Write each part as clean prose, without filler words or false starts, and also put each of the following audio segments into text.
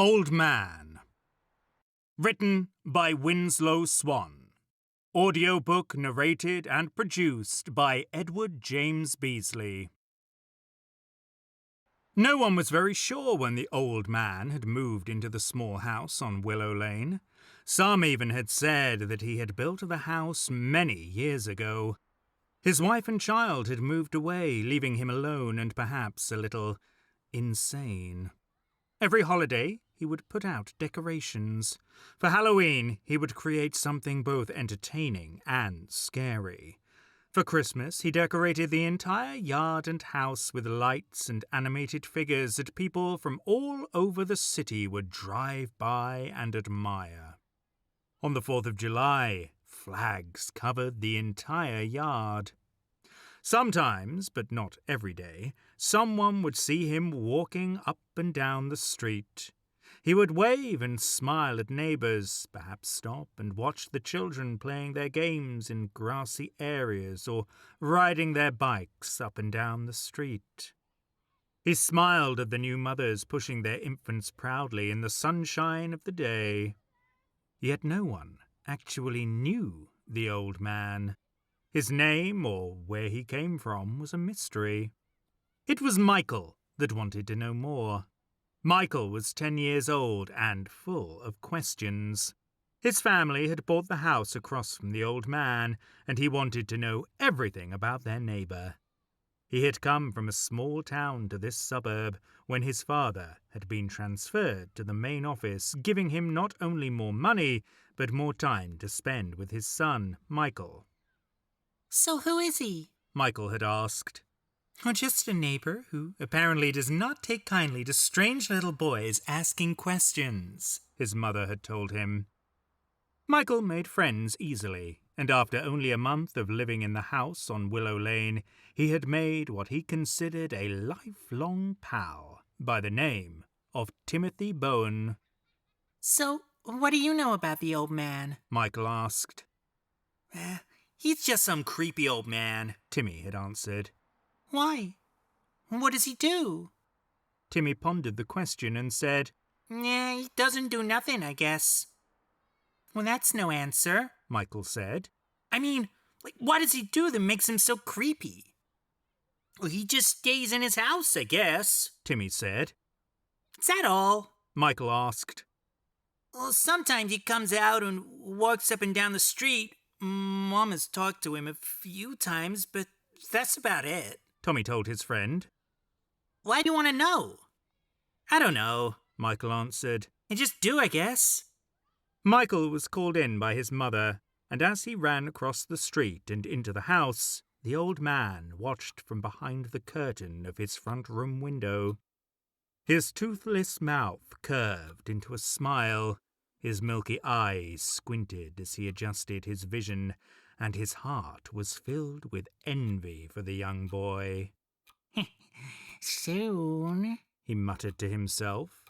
Old Man. Written by Winslow Swan. Audiobook narrated and produced by Edward James Beesley. No one was very sure when the old man had moved into the small house on Willow Lane. Some even had said that he had built the house many years ago. His wife and child had moved away, leaving him alone and perhaps a little insane. Every holiday, he would put out decorations. For Halloween, he would create something both entertaining and scary. For Christmas, he decorated the entire yard and house with lights and animated figures that people from all over the city would drive by and admire. On the 4th of July, flags covered the entire yard. Sometimes, but not every day, someone would see him walking up and down the street. He would wave and smile at neighbours, perhaps stop and watch the children playing their games in grassy areas or riding their bikes up and down the street. He smiled at the new mothers pushing their infants proudly in the sunshine of the day. Yet no one actually knew the old man. His name, or where he came from, was a mystery. It was Michael that wanted to know more. Michael was 10 years old and full of questions. His family had bought the house across from the old man, and he wanted to know everything about their neighbour. He had come from a small town to this suburb when his father had been transferred to the main office, giving him not only more money, but more time to spend with his son, Michael. "So who is he?" Michael had asked. "Oh, just a neighbor who apparently does not take kindly to strange little boys asking questions," his mother had told him. Michael made friends easily, and after only a month of living in the house on Willow Lane, he had made what he considered a lifelong pal by the name of Timothy Bowen. "So, what do you know about the old man?" Michael asked. He's just some creepy old man," Timmy had answered. "Why? What does he do?" Timmy pondered the question and said, He doesn't do nothing, I guess." "Well, that's no answer," Michael said. "I mean, what does he do that makes him so creepy?" "Well, he just stays in his house, I guess," Timmy said. "Is that all?" Michael asked. "Well, sometimes he comes out and walks up and down the street. Mom has talked to him a few times, but that's about it," Tommy told his friend. "Why do you want to know?" "I don't know," Michael answered. "I just do, I guess." Michael was called in by his mother, and as he ran across the street and into the house, the old man watched from behind the curtain of his front room window. His toothless mouth curved into a smile. His milky eyes squinted as he adjusted his vision, and his heart was filled with envy for the young boy. "Soon," he muttered to himself.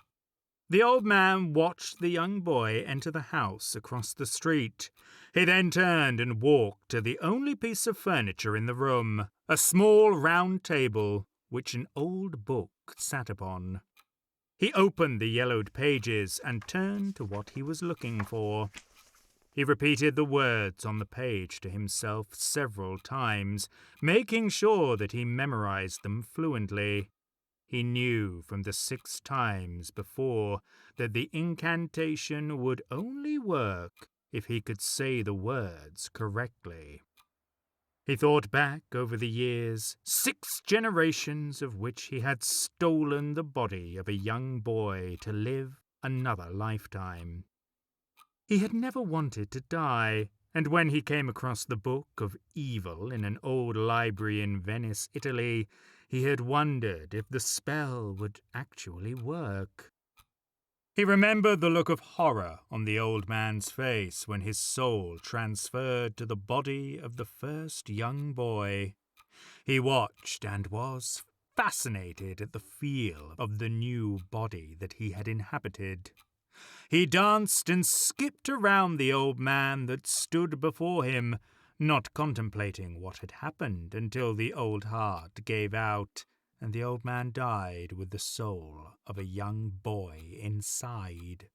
The old man watched the young boy enter the house across the street. He then turned and walked to the only piece of furniture in the room, a small round table which an old book sat upon. He opened the yellowed pages and turned to what he was looking for. He repeated the words on the page to himself several times, making sure that he memorized them fluently. He knew from the 6 times before that the incantation would only work if he could say the words correctly. He thought back over the years, 6 generations of which he had stolen the body of a young boy to live another lifetime. He had never wanted to die, and when he came across the Book of Evil in an old library in Venice, Italy, he had wondered if the spell would actually work. He remembered the look of horror on the old man's face when his soul transferred to the body of the first young boy. He watched and was fascinated at the feel of the new body that he had inhabited. He danced and skipped around the old man that stood before him, not contemplating what had happened until the old heart gave out and the old man died with the soul of a young boy inside.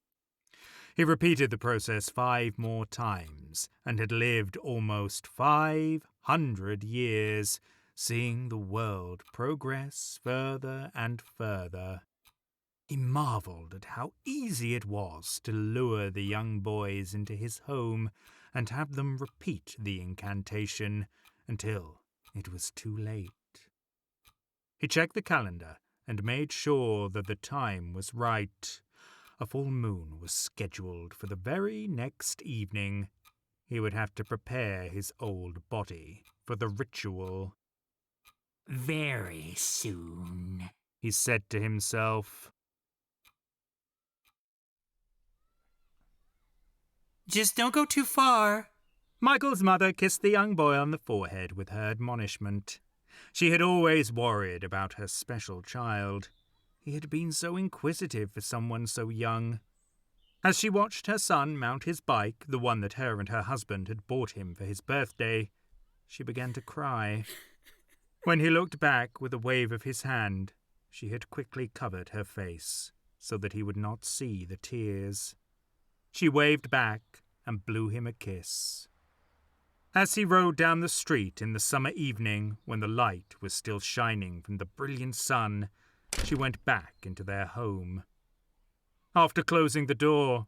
He repeated the process 5 more times and had lived almost 500 years, seeing the world progress further and further. He marveled at how easy it was to lure the young boys into his home and have them repeat the incantation until it was too late. He checked the calendar and made sure that the time was right. A full moon was scheduled for the very next evening. He would have to prepare his old body for the ritual. Very soon, he said to himself. Just don't go too far. Michael's mother kissed the young boy on the forehead with her admonishment. She had always worried about her special child. He had been so inquisitive for someone so young. As she watched her son mount his bike, the one that her and her husband had bought him for his birthday, she began to cry. When he looked back with a wave of his hand, she had quickly covered her face so that he would not see the tears. She waved back and blew him a kiss. As he rode down the street in the summer evening, when the light was still shining from the brilliant sun, she went back into their home. After closing the door,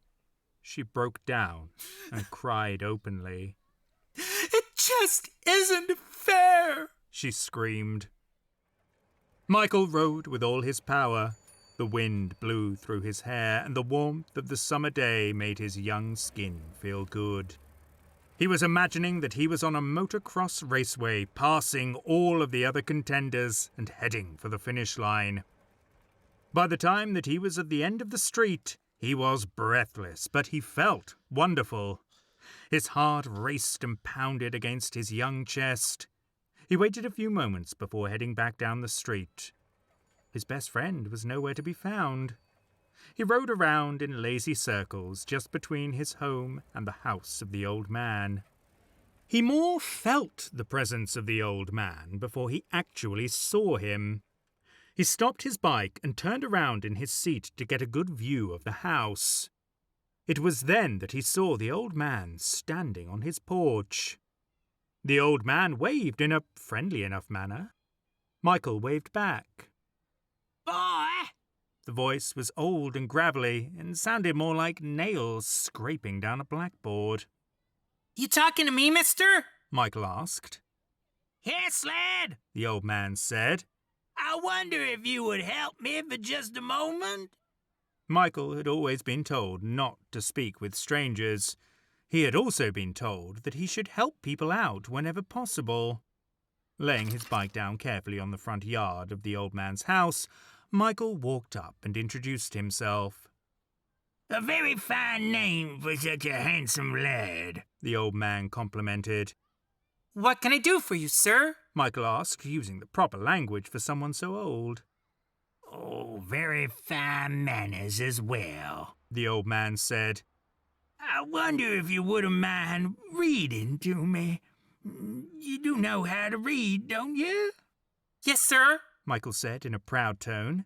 she broke down and cried openly. It just isn't fair, she screamed. Michael rode with all his power. The wind blew through his hair, and the warmth of the summer day made his young skin feel good. He was imagining that he was on a motocross raceway, passing all of the other contenders and heading for the finish line. By the time that he was at the end of the street, he was breathless, but he felt wonderful. His heart raced and pounded against his young chest. He waited a few moments before heading back down the street. His best friend was nowhere to be found. He rode around in lazy circles just between his home and the house of the old man. He more felt the presence of the old man before he actually saw him. He stopped his bike and turned around in his seat to get a good view of the house. It was then that he saw the old man standing on his porch. The old man waved in a friendly enough manner. Michael waved back. Boy! The voice was old and gravelly and sounded more like nails scraping down a blackboard. You talking to me, mister? Michael asked. Yes, lad, the old man said. I wonder if you would help me for just a moment? Michael had always been told not to speak with strangers. He had also been told that he should help people out whenever possible. Laying his bike down carefully on the front yard of the old man's house, Michael walked up and introduced himself. A very fine name for such a handsome lad, the old man complimented. What can I do for you, sir? Michael asked, using the proper language for someone so old. Oh, very fine manners as well, the old man said. I wonder if you wouldn't mind reading to me. You do know how to read, don't you? Yes, sir, Michael said in a proud tone.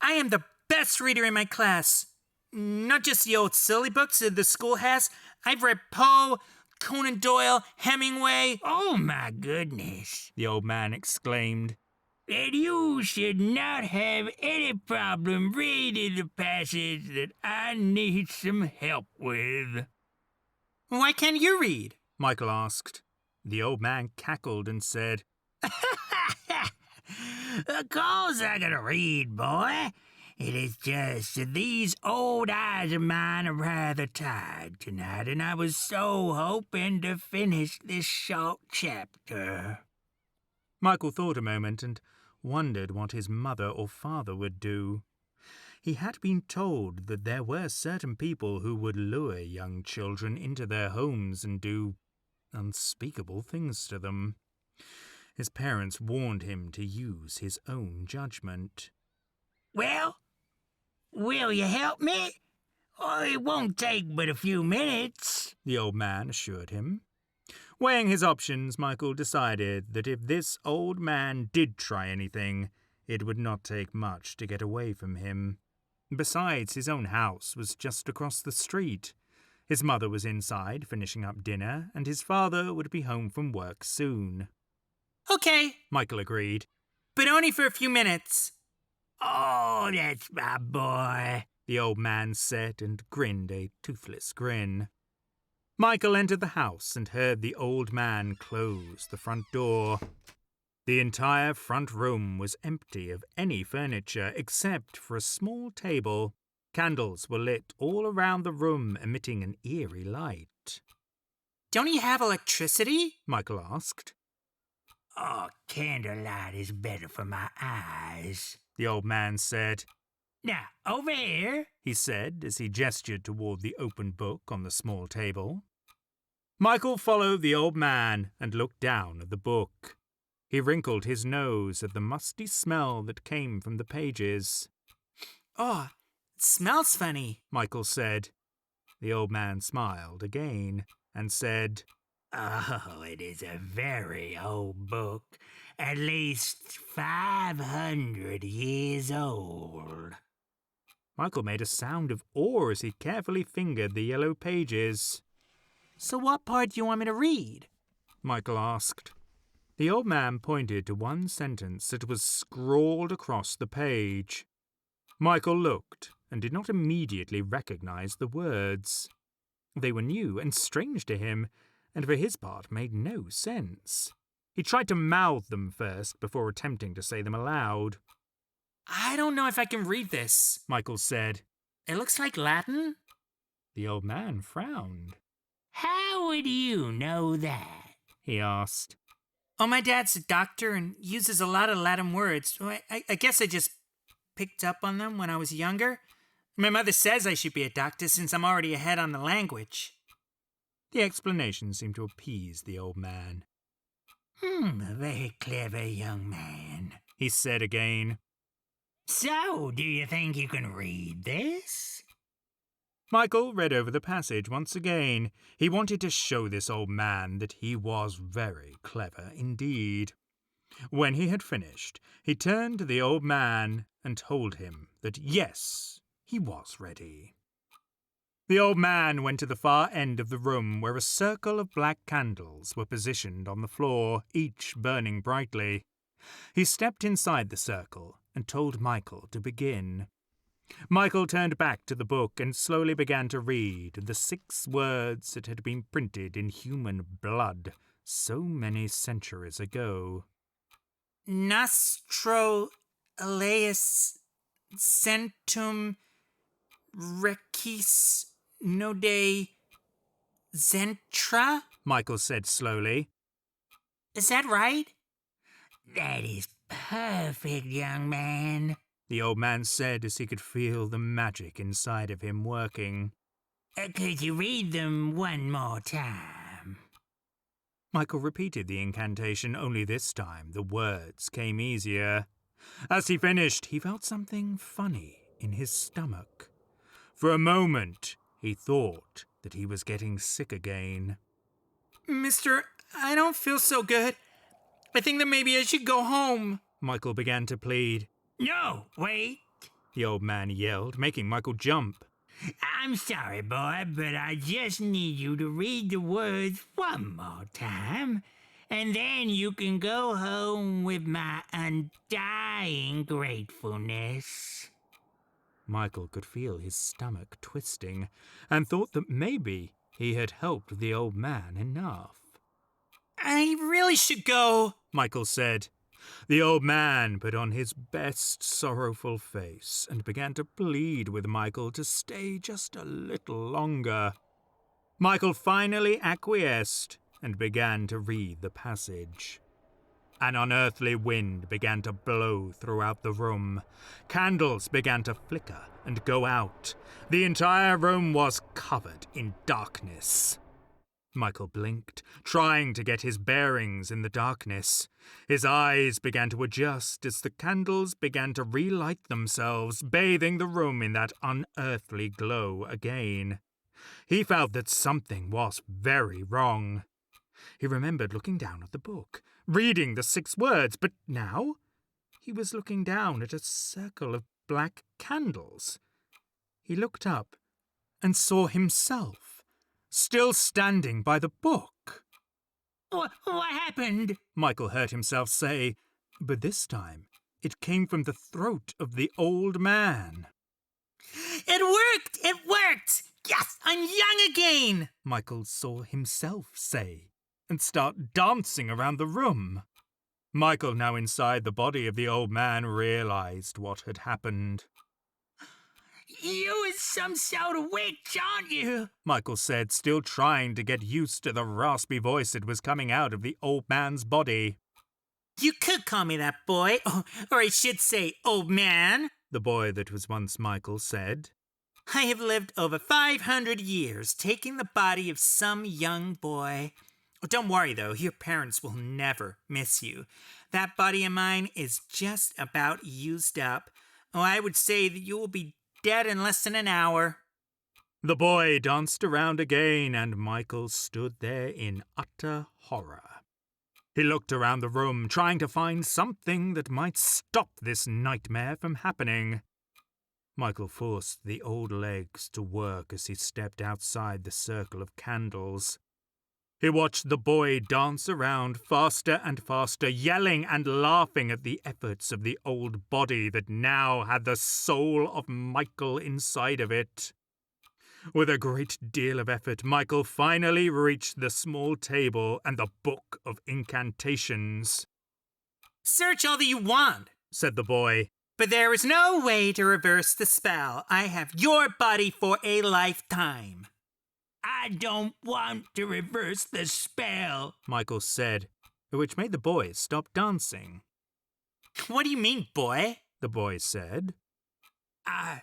I am the best reader in my class. Not just the old silly books that the school has. I've read Poe, Conan Doyle, Hemingway. Oh, my goodness, the old man exclaimed. That you should not have any problem reading the passage that I need some help with. Why can't you read? Michael asked. The old man cackled and said, Of course I can read, boy. It is just that these old eyes of mine are rather tired tonight, and I was so hoping to finish this short chapter. Michael thought a moment and wondered what his mother or father would do. He had been told that there were certain people who would lure young children into their homes and do unspeakable things to them. His parents warned him to use his own judgment. Well, will you help me? Oh, it won't take but a few minutes, the old man assured him. Weighing his options, Michael decided that if this old man did try anything, It would not take much to get away from him. Besides, his own house was just across the street. His mother was inside finishing up dinner, and his father would be home from work soon. Okay, Michael agreed. but only for a few minutes. Oh, that's my boy, The old man said and grinned a toothless grin. Michael entered the house and heard the old man close the front door. The entire front room was empty of any furniture except for a small table. Candles were lit all around the room, emitting an eerie light. Don't you have electricity? Michael asked. Oh, candlelight is better for my eyes. The old man said. Now, over here. He said as he gestured toward the open book on the small table. Michael followed the old man and looked down at the book. He wrinkled his nose at the musty smell that came from the pages. Oh, it smells funny. Michael said. The old man smiled again and said, Oh, it is a very old book, at least 500 years old. Michael made a sound of awe as he carefully fingered the yellow pages. So what part do you want me to read? Michael asked. The old man pointed to one sentence that was scrawled across the page. Michael looked and did not immediately recognize the words. They were new and strange to him, and for his part made no sense. He tried to mouth them first before attempting to say them aloud. I don't know if I can read this, Michael said. It looks like Latin. The old man frowned. How would you know that? He asked. Oh, my dad's a doctor and uses a lot of Latin words. I guess I just picked up on them when I was younger. My mother says I should be a doctor since I'm already ahead on the language. The explanation seemed to appease the old man. A very clever young man, He said again. So, do you think you can read this? Michael read over the passage once again. He wanted to show this old man that he was very clever indeed. When he had finished, he turned to the old man and told him that yes, he was ready. The old man went to the far end of the room where a circle of black candles were positioned on the floor, each burning brightly. He stepped inside the circle and told Michael to begin. Michael turned back to the book and slowly began to read the 6 words that had been printed in human blood so many centuries ago. Nostro eleus centum requis node zentra? Michael said slowly. Is that right? That is perfect, young man. The old man said as he could feel the magic inside of him working. Could you read them one more time? Michael repeated the incantation, only this time the words came easier. As he finished, he felt something funny in his stomach. For a moment, he thought that he was getting sick again. Mister, I don't feel so good. I think that maybe I should go home. Michael began to plead. No, wait. The old man yelled, making Michael jump. I'm sorry, boy, but I just need you to read the words one more time, and then you can go home with my undying gratefulness. Michael could feel his stomach twisting and thought that maybe he had helped the old man enough. I really should go, Michael said. The old man put on his best sorrowful face and began to plead with Michael to stay just a little longer. Michael finally acquiesced and began to read the passage. An unearthly wind began to blow throughout the room. Candles began to flicker and go out. The entire room was covered in darkness. Michael blinked, trying to get his bearings in the darkness. His eyes began to adjust as the candles began to relight themselves, bathing the room in that unearthly glow again. He felt that something was very wrong. He remembered looking down at the book, reading the 6 words, but now he was looking down at a circle of black candles. He looked up and saw himself, still standing by the book. What happened? Michael heard himself say, but this time it came from the throat of the old man. It worked! It worked! Yes, I'm young again! Michael saw himself say, and start dancing around the room. Michael, now inside the body of the old man, realized what had happened. You is some sort of witch, aren't you? Michael said, still trying to get used to the raspy voice that was coming out of the old man's body. You could call me that, boy. Or I should say, old man. The boy that was once Michael said. I have lived over 500 years, taking the body of some young boy. Oh, don't worry, though. Your parents will never miss you. That body of mine is just about used up. Oh, I would say that you will be dead in less than an hour. The boy danced around again, and Michael stood there in utter horror. He looked around the room, trying to find something that might stop this nightmare from happening. Michael forced the old legs to work as he stepped outside the circle of candles. He watched the boy dance around faster and faster, yelling and laughing at the efforts of the old body that now had the soul of Michael inside of it. With a great deal of effort, Michael finally reached the small table and the book of incantations. Search all that you want, said the boy. But there is no way to reverse the spell. I have your body for a lifetime. I don't want to reverse the spell, Michael said, which made the boy stop dancing. What do you mean, boy? The boy said. I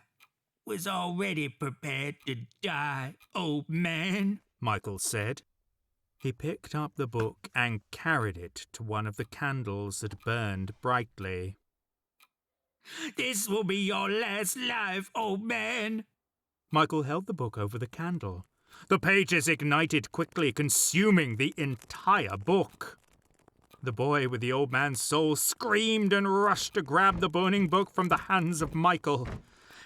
was already prepared to die, old man, Michael said. He picked up the book and carried it to one of the candles that burned brightly. This will be your last life, old man. Michael held the book over the candle. The pages ignited quickly, consuming the entire book. The boy with the old man's soul screamed and rushed to grab the burning book from the hands of Michael.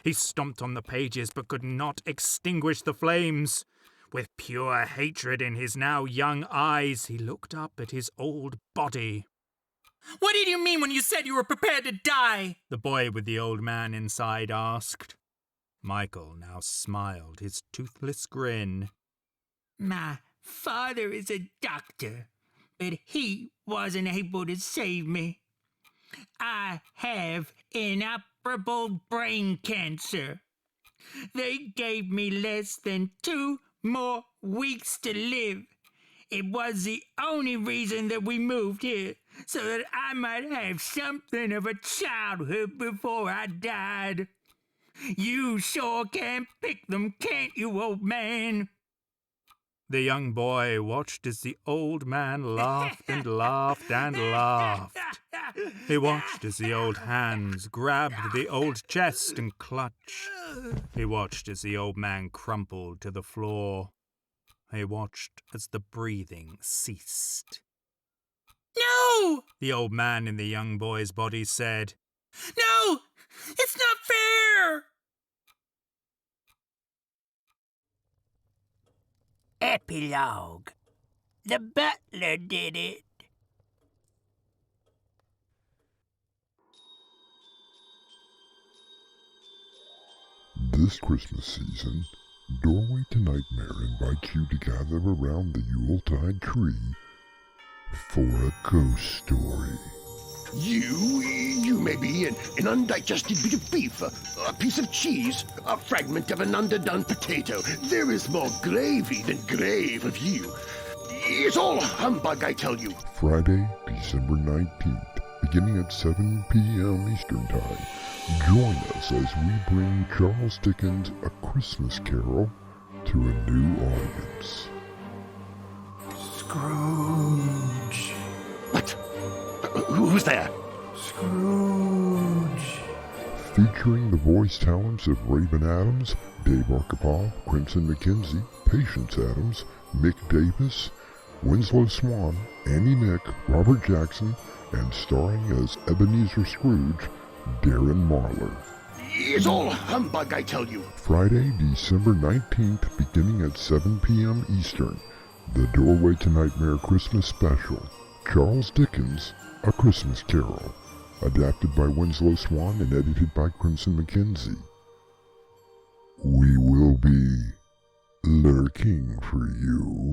He stomped on the pages but could not extinguish the flames. With pure hatred in his now young eyes, he looked up at his old body. What did you mean when you said you were prepared to die? The boy with the old man inside asked. Michael now smiled his toothless grin. My father is a doctor, but he wasn't able to save me. I have inoperable brain cancer. They gave me less than 2 more weeks to live. It was the only reason that we moved here, so that I might have something of a childhood before I died. You sure can pick them, can't you, old man? The young boy watched as the old man laughed and laughed and laughed. He watched as the old hands grabbed the old chest and clutched. He watched as the old man crumpled to the floor. He watched as the breathing ceased. No! The old man in the young boy's body said. No! It's not fair! Epilogue. The butler did it. This Christmas season, Doorway to Nightmare invites you to gather around the Yuletide tree for a ghost story. You may be an undigested bit of beef, a piece of cheese, a fragment of an underdone potato. There is more gravy than grave of you. It's all humbug, I tell you. Friday, December 19th, beginning at 7 p.m. Eastern Time. Join us as we bring Charles Dickens' A Christmas Carol to a new audience. Scrooge. What? Who's there? Scrooge. Featuring the voice talents of Raven Adams, Dave Archipov, Crimson McKenzie, Patience Adams, Mick Davis, Winslow Swan, Annie Mick, Robert Jackson, and starring as Ebenezer Scrooge, Darren Marlar. It's all humbug, I tell you. Friday, December 19th, beginning at 7 p.m. Eastern, The Doorway to Nightmare Christmas Special, Charles Dickens, A Christmas Carol, adapted by Winslow Swan and edited by Crimson McKenzie. We will be lurking for you.